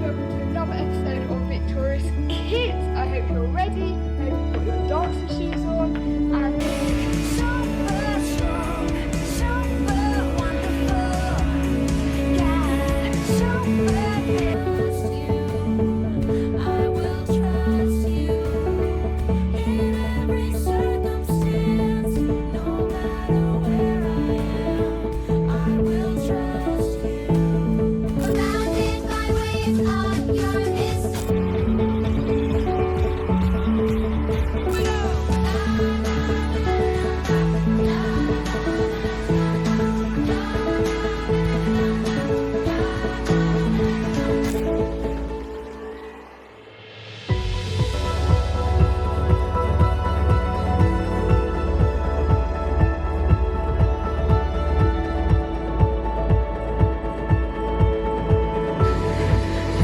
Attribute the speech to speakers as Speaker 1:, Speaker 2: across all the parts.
Speaker 1: welcome to another episode of Victorious Kids. I hope you're ready, I hope you've got your dancing shoes on, and super strong, super wonderful, yeah, super trust you, I will trust you, in every circumstance, no matter where I will trust you. Surrounded by waves of your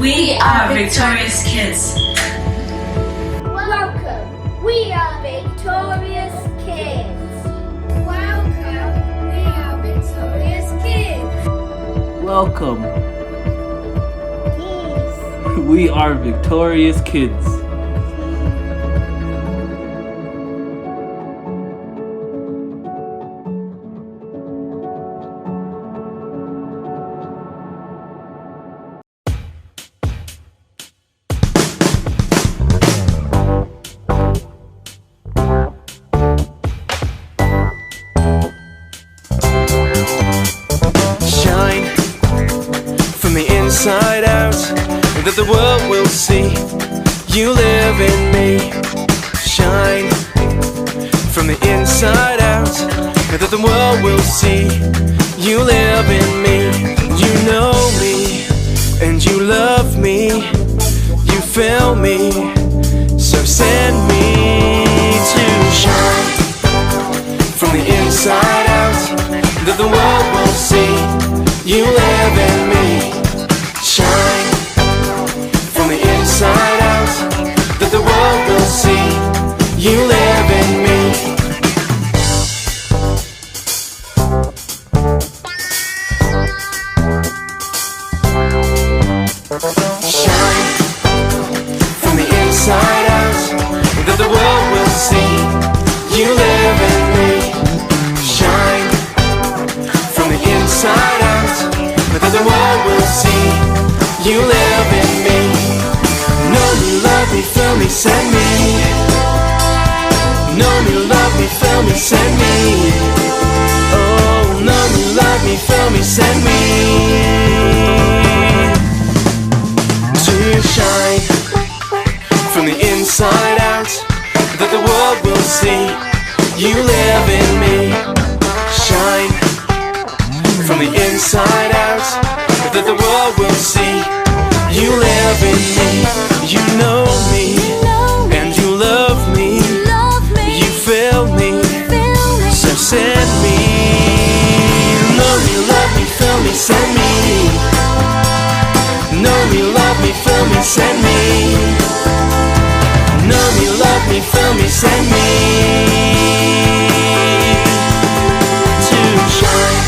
Speaker 2: We are Victorious Kids.
Speaker 3: Welcome, we are Victorious Kids. Welcome, we are Victorious Kids.
Speaker 4: Welcome.
Speaker 3: Yes.
Speaker 4: We are Victorious Kids.
Speaker 5: Shine from the inside out, that the world will see you live in me. Shine from the inside out, that the world will see you live in me. You know me and you love me, you feel me, so send me to shine from the inside out, that the world will see you live in me. Shine from the inside out, that the world will see you live in me. Shine from the inside out, that the world will see you live in me. Shine from the inside out, that the world will see you live in me. Know me, love me, feel me, send me. Know me, love me, feel me, send me. Oh, know me, love me, feel me, send me. To shine from the inside out, that the world will see you live in me. Shine from the inside out, that the world will see you live in me. You know me and you love me, you feel me, so send me. Know me, love me, feel me, send me. Know me, love me, feel me, send me. Know me, love me, feel me, send me. To shine.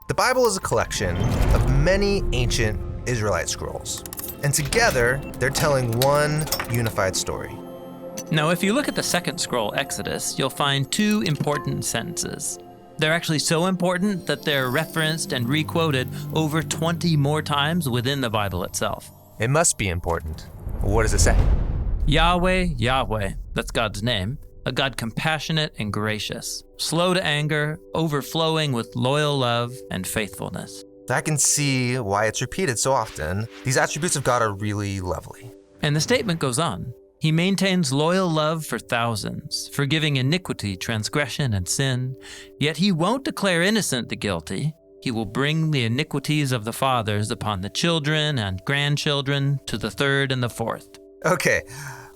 Speaker 6: The Bible is a collection of many ancient Israelite scrolls, and together they're telling one unified story.
Speaker 7: Now, if you look at the second scroll, Exodus, you'll find two important sentences. They're actually so important that they're referenced and re-quoted over 20 more times within the Bible itself.
Speaker 6: It must be important. What does it say?
Speaker 7: Yahweh, Yahweh, that's God's name, a God compassionate and gracious, slow to anger, overflowing with loyal love and faithfulness.
Speaker 6: I can see why it's repeated so often. These attributes of God are really lovely.
Speaker 7: And the statement goes on. He maintains loyal love for thousands, forgiving iniquity, transgression, and sin. Yet he won't declare innocent the guilty. He will bring the iniquities of the fathers upon the children and grandchildren to the third and the fourth.
Speaker 6: Okay,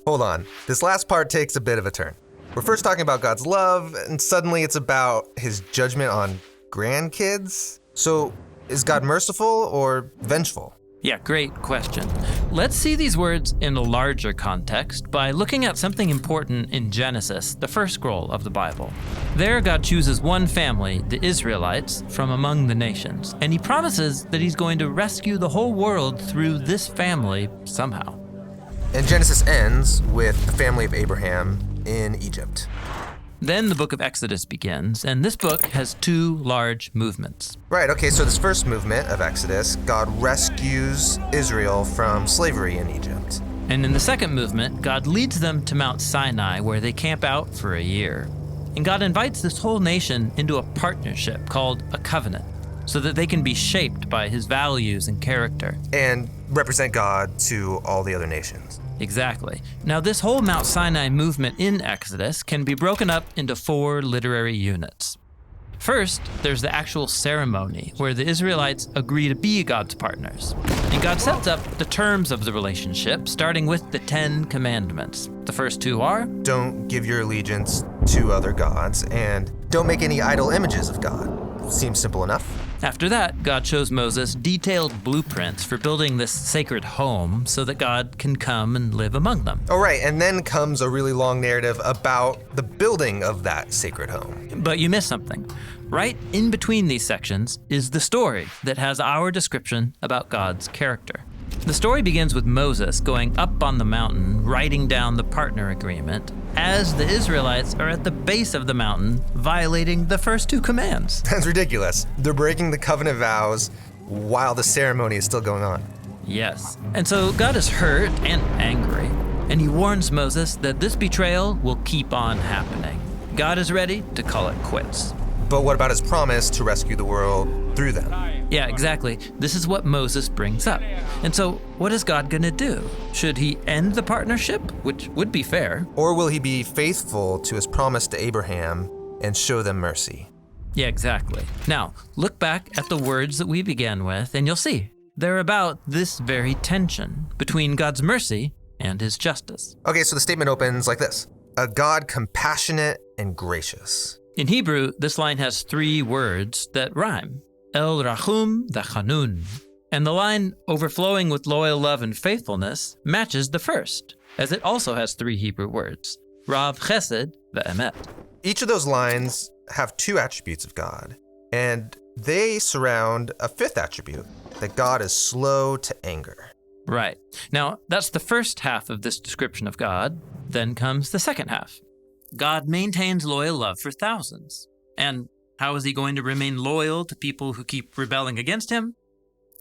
Speaker 6: hold on. This last part takes a bit of a turn. We're first talking about God's love, and suddenly it's about his judgment on grandkids. So, is God merciful or vengeful?
Speaker 7: Yeah, great question. Let's see these words in a larger context by looking at something important in Genesis, the first scroll of the Bible. There, God chooses one family, the Israelites, from among the nations, and he promises that he's going to rescue the whole world through this family somehow.
Speaker 6: And Genesis ends with the family of Abraham in Egypt.
Speaker 7: Then the book of Exodus begins, and this book has two large movements.
Speaker 6: Right, okay, so this first movement of Exodus, God rescues Israel from slavery in Egypt.
Speaker 7: And in the second movement, God leads them to Mount Sinai, where they camp out for a year. And God invites this whole nation into a partnership called a covenant, so that they can be shaped by his values and character.
Speaker 6: And represent God to all the other nations.
Speaker 7: Exactly. Now, this whole Mount Sinai movement in Exodus can be broken up into 4 literary units. First, there's the actual ceremony where the Israelites agree to be God's partners. And God sets up the terms of the relationship, starting with the 10 commandments. The first 2 are,
Speaker 6: Don't give your allegiance to other gods, and don't make any idol images of God. Seems simple enough.
Speaker 7: after that, God shows Moses detailed blueprints for building this sacred home so that God can come and live among them.
Speaker 6: Oh, right, and then comes a really long narrative about the building of that sacred home.
Speaker 7: But you missed something. Right in between these sections is the story that has our description about God's character. The story begins with Moses going up on the mountain, writing down the partner agreement, as the Israelites are at the base of the mountain, violating the first 2 commands.
Speaker 6: That's ridiculous. They're breaking the covenant vows while the ceremony is still going on.
Speaker 7: Yes. And so God is hurt and angry, and he warns Moses that this betrayal will keep on happening. God is ready to call it quits.
Speaker 6: But what about his promise to rescue the world through them?
Speaker 7: Yeah, exactly. This is what Moses brings up. And so, what is God going to do? Should he end the partnership, which would be fair?
Speaker 6: Or will he be faithful to his promise to Abraham and show them mercy?
Speaker 7: Yeah, exactly. Now, look back at the words that we began with, and you'll see they're about this very tension between God's mercy and his justice.
Speaker 6: Okay, so the statement opens like this: a God compassionate and gracious.
Speaker 7: In Hebrew, this line has 3 words that rhyme: El Rahum V'Chanun. And the line overflowing with loyal love and faithfulness matches the first, as it also has 3 Hebrew words: Rav Chesed V'Emet.
Speaker 6: Each of those lines have 2 attributes of God, and they surround a 5th attribute, that God is slow to anger.
Speaker 7: Right. Now, that's the first half of this description of God. Then comes the second half. God maintains loyal love for thousands. And how is he going to remain loyal to people who keep rebelling against him?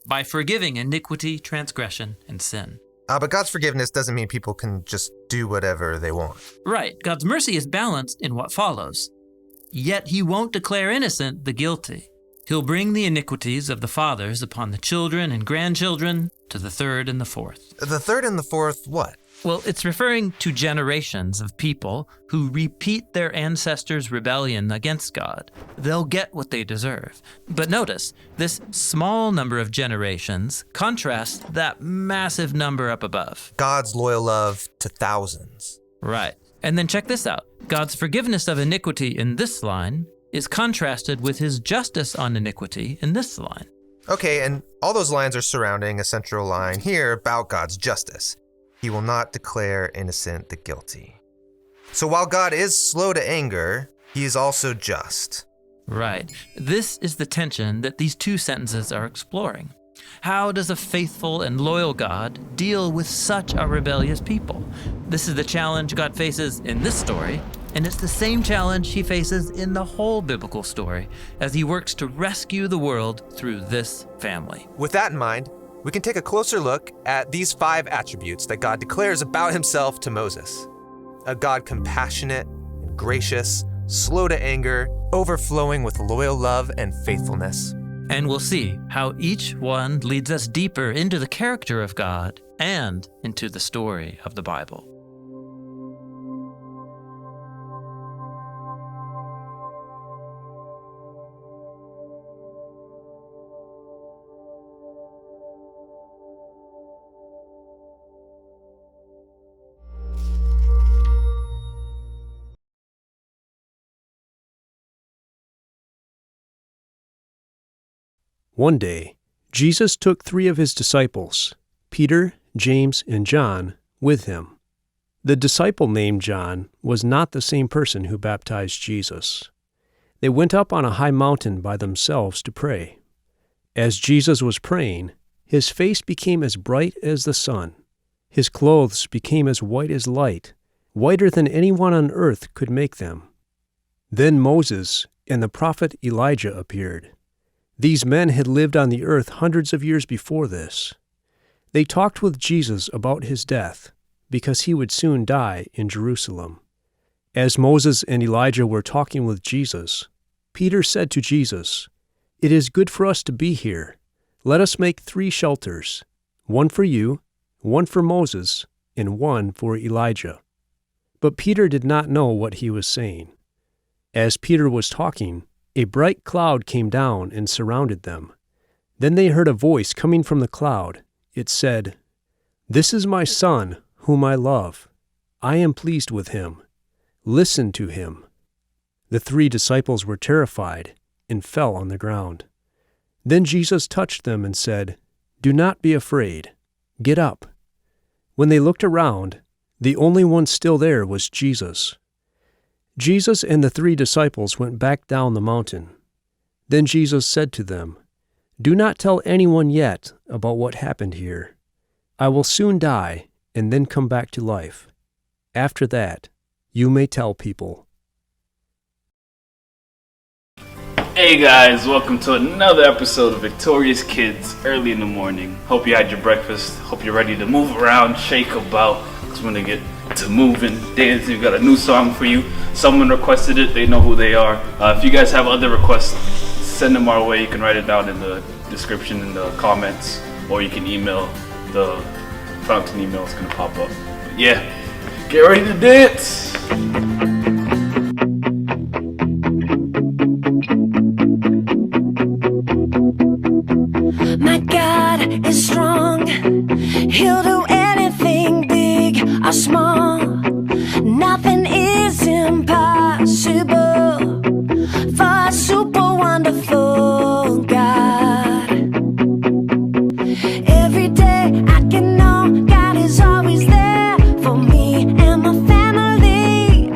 Speaker 7: By forgiving iniquity, transgression, and sin.
Speaker 6: But God's forgiveness doesn't mean people can just do whatever they want.
Speaker 7: Right. God's mercy is balanced in what follows. Yet he won't declare innocent the guilty. He'll bring the iniquities of the fathers upon the children and grandchildren to the 3rd and the 4th.
Speaker 6: The 3rd and the 4th, what?
Speaker 7: Well, it's referring to generations of people who repeat their ancestors' rebellion against God. They'll get what they deserve. But notice, this small number of generations contrasts that massive number up above.
Speaker 6: God's loyal love to thousands.
Speaker 7: Right. And then check this out. God's forgiveness of iniquity in this line is contrasted with his justice on iniquity in this line.
Speaker 6: Okay, and all those lines are surrounding a central line here about God's justice. He will not declare innocent the guilty. So while God is slow to anger, he is also just.
Speaker 7: Right. This is the tension that these 2 sentences are exploring. How does a faithful and loyal God deal with such a rebellious people? This is the challenge God faces in this story, and it's the same challenge he faces in the whole biblical story as he works to rescue the world through this family.
Speaker 6: With that in mind, we can take a closer look at these 5 attributes that God declares about himself to Moses. A God compassionate and gracious, slow to anger, overflowing with loyal love and faithfulness.
Speaker 7: And we'll see how each one leads us deeper into the character of God and into the story of the Bible.
Speaker 8: One day, Jesus took 3 of his disciples, Peter, James, and John, with him. The disciple named John was not the same person who baptized Jesus. They went up on a high mountain by themselves to pray. As Jesus was praying, his face became as bright as the sun. His clothes became as white as light, whiter than anyone on earth could make them. Then Moses and the prophet Elijah appeared. These men had lived on the earth hundreds of years before this. They talked with Jesus about his death, because he would soon die in Jerusalem. As Moses and Elijah were talking with Jesus, Peter said to Jesus, "It is good for us to be here. Let us make 3 shelters, one for you, one for Moses, and one for Elijah." But Peter did not know what he was saying. As Peter was talking, a bright cloud came down and surrounded them. Then they heard a voice coming from the cloud. It said, "This is my Son, whom I love. I am pleased with him. Listen to him." The 3 disciples were terrified and fell on the ground. Then Jesus touched them and said, "Do not be afraid. Get up." When they looked around, the only one still there was Jesus. Jesus and the 3 disciples went back down the mountain. Then Jesus said to them, "Do not tell anyone yet about what happened here. I will soon die and then come back to life. After that, you may tell people."
Speaker 9: Hey guys, welcome to another episode of Victorious Kids early in the morning. Hope you had your breakfast. Hope you're ready to move around, shake about. Because we're going to get to moving, dancing. We've got a new song for you. Someone requested it. They know who they are. If you guys have other requests, send them our way. You can write it down in the description in the comments, or you can email the fountain email. It's going to pop up. But yeah, get ready to dance.
Speaker 10: My God is strong. He'll do anything big or small. Nothing is impossible for a super wonderful God. Every day I can know God is always there for me and my family.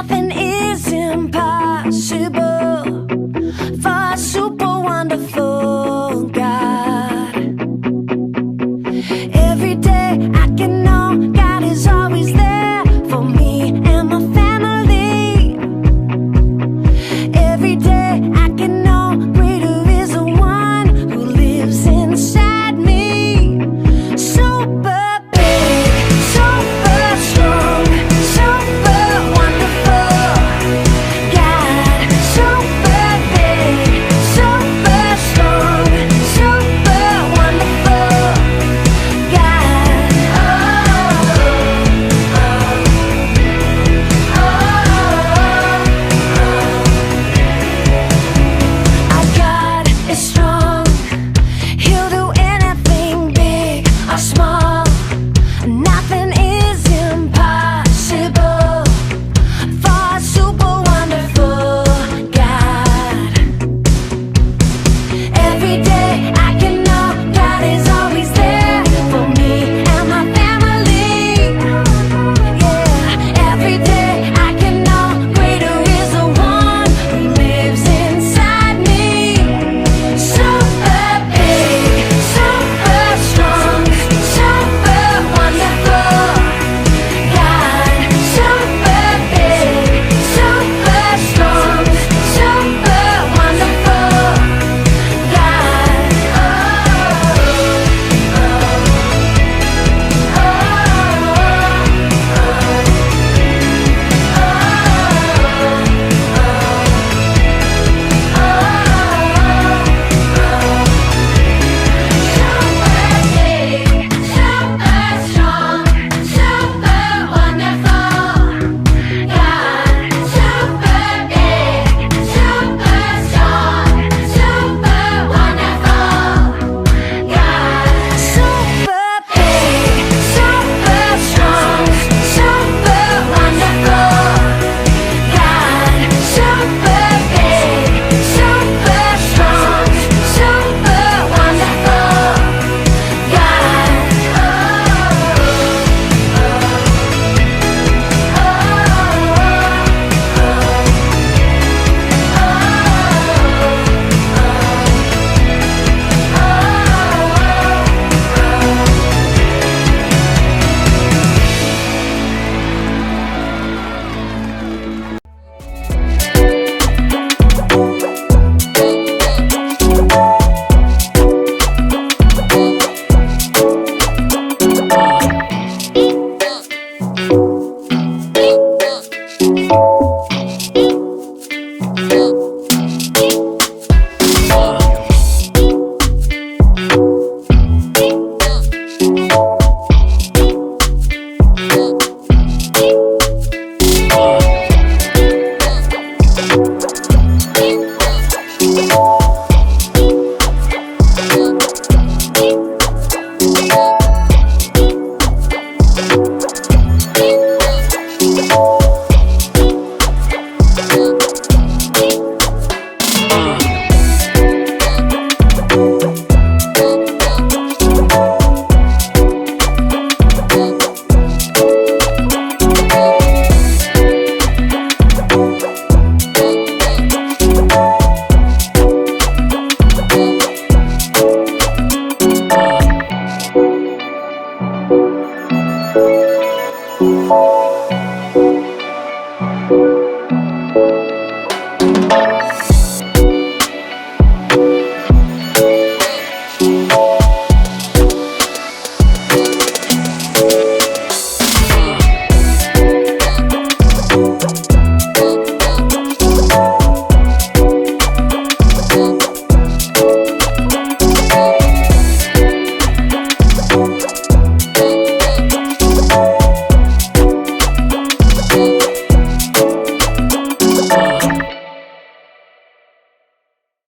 Speaker 10: nothing is impossible for a super wonderful God. Every day I can know God is always there for me and my family. Every day I can know greater is the one who lives inside me. Super big, super strong, super wonderful God. Super big, super strong, super wonderful God. Our God is strong. He'll do anything big or small. Nothing is impossible for a super wonderful God. Every day I can know God is always there for me and my family. Yeah, every day I can know greater is the one who lives inside me. Super big, super strong, super wonderful God. Super big, super strong, super wonderful God.
Speaker 3: Thank you.